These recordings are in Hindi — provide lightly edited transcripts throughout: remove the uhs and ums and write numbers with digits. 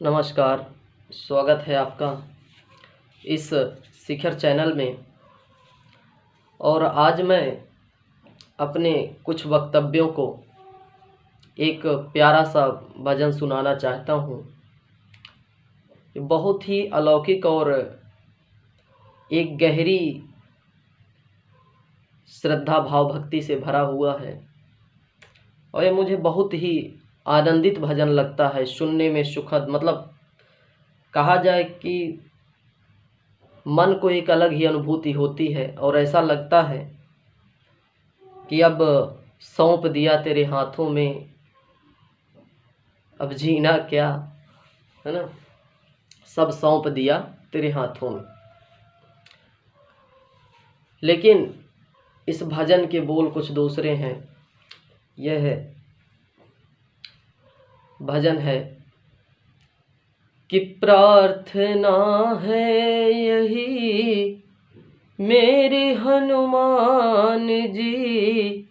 नमस्कार, स्वागत है आपका इस शिखर चैनल में। और आज मैं अपने कुछ वक्तव्यों को एक प्यारा सा भजन सुनाना चाहता हूँ। बहुत ही अलौकिक और एक गहरी श्रद्धा भाव भक्ति से भरा हुआ है और ये मुझे बहुत ही आनंदित भजन लगता है, सुनने में सुखद। मतलब कहा जाए कि मन को एक अलग ही अनुभूति होती है और ऐसा लगता है कि अब सौंप दिया तेरे हाथों में, अब जीना क्या, है ना। सब सौंप दिया तेरे हाथों में। लेकिन इस भजन के बोल कुछ दूसरे हैं। यह है भजन है कि प्रार्थना है यही मेरे हनुमान जी,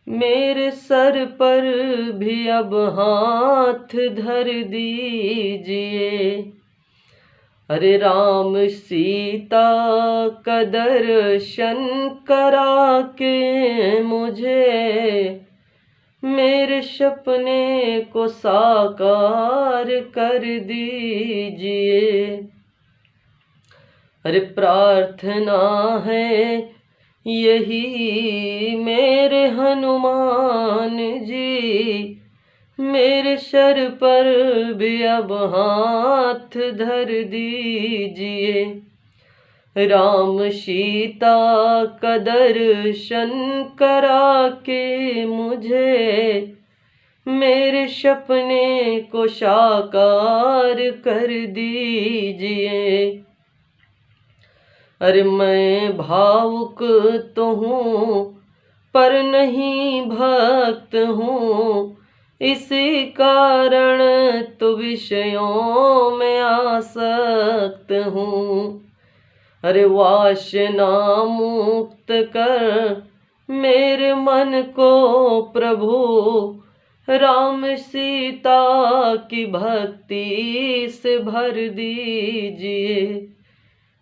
मेरे सर पर भी अब हाथ धर दीजिए। अरे राम सीता का दर्शन करा के मुझे, मेरे सपने को साकार कर दीजिए। अरे प्रार्थना है यही मेरे हनुमान जी, मेरे सर पर भी अब हाथ धर दीजिए। राम सीता का दर्शन करा के मुझे, मेरे सपने को साकार कर दीजिए। अरे मैं भावुक तो हूँ पर नहीं भक्त हूँ, इसी कारण तो विषयों में आसक्त हूँ। अरे वासना मुक्त कर मेरे मन को प्रभु, राम सीता की भक्ति से भर दीजिए।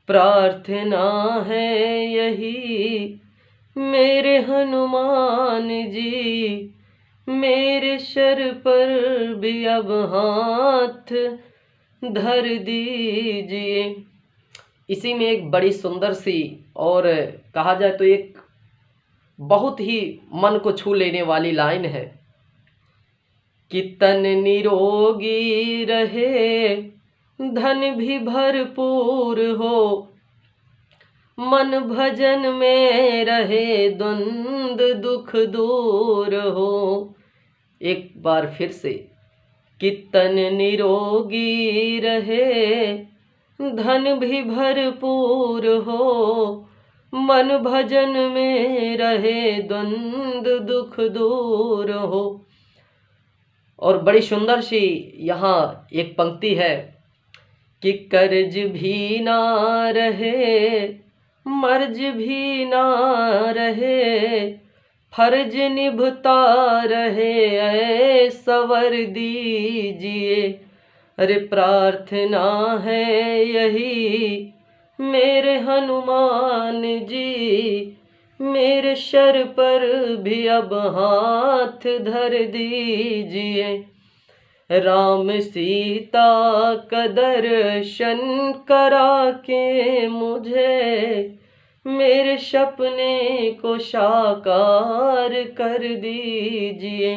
प्रार्थना है यही मेरे हनुमान जी, मेरे सर पर भी अब हाथ धर दीजिए। इसी में एक बड़ी सुंदर सी और कहा जाए तो एक बहुत ही मन को छू लेने वाली लाइन है कि तन निरोगी रहे, धन भी भरपूर हो, मन भजन में रहे, द्वंद दुख दूर हो। एक बार फिर से कि तन निरोगी रहे, धन भी भरपूर हो, मन भजन में रहे, द्वंद दुख दूर हो। और बड़ी सुंदर सी यहाँ एक पंक्ति है कि कर्ज भी ना रहे, मर्ज भी ना रहे, फर्ज निभता रहे, ऐसा वर दीजिए। अरे प्रार्थना है यही मेरे हनुमान जी, मेरे सर पर भी अब हाथ धर दीजिए। राम सीता का दर्शन करा के मुझे, मेरे सपने को साकार कर दीजिए।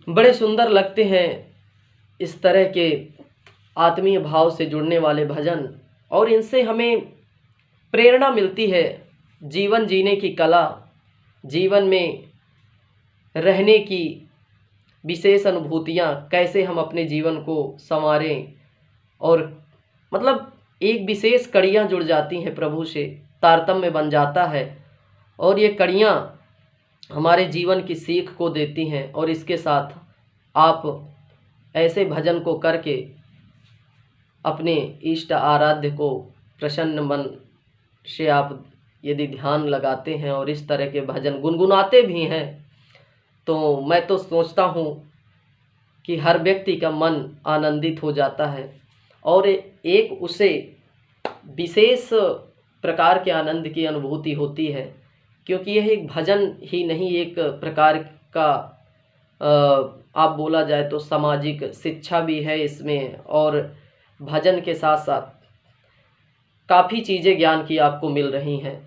बड़े सुंदर लगते हैं इस तरह के आत्मीय भाव से जुड़ने वाले भजन, और इनसे हमें प्रेरणा मिलती है जीवन जीने की कला, जीवन में रहने की विशेष अनुभूतियाँ, कैसे हम अपने जीवन को संवारें। और मतलब एक विशेष कड़ियाँ जुड़ जाती हैं प्रभु से, तारतम्य बन जाता है और ये कड़ियाँ हमारे जीवन की सीख को देती हैं। और इसके साथ आप ऐसे भजन को करके अपने इष्ट आराध्य को प्रसन्न मन से आप यदि ध्यान लगाते हैं और इस तरह के भजन गुनगुनाते भी हैं, तो मैं तो सोचता हूँ कि हर व्यक्ति का मन आनंदित हो जाता है और एक उसे विशेष प्रकार के आनंद की अनुभूति होती है, क्योंकि यह एक भजन ही नहीं, एक प्रकार का आप बोला जाए तो सामाजिक शिक्षा भी है इसमें, और भजन के साथ साथ काफ़ी चीज़ें ज्ञान की आपको मिल रही हैं।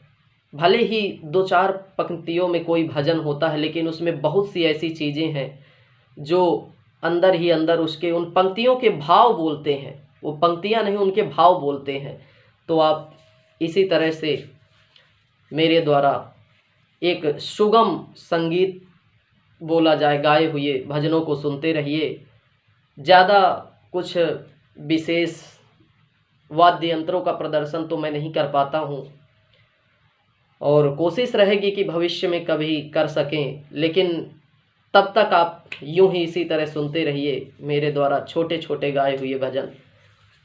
भले ही 2-4 पंक्तियों में कोई भजन होता है, लेकिन उसमें बहुत सी ऐसी चीज़ें हैं जो अंदर ही अंदर उसके उन पंक्तियों के भाव बोलते हैं, वो पंक्तियां नहीं उनके भाव बोलते हैं। तो आप इसी तरह से मेरे द्वारा एक सुगम संगीत बोला जाए गाए हुए भजनों को सुनते रहिए। ज़्यादा कुछ विशेष वाद्य यंत्रों का प्रदर्शन तो मैं नहीं कर पाता हूँ, और कोशिश रहेगी कि भविष्य में कभी कर सकें, लेकिन तब तक आप यूं ही इसी तरह सुनते रहिए मेरे द्वारा छोटे छोटे गाए हुए भजन।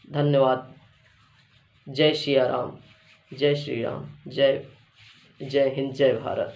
धन्यवाद। जय सिया राम, जय श्री राम, जय जय हिंद, जय भारत।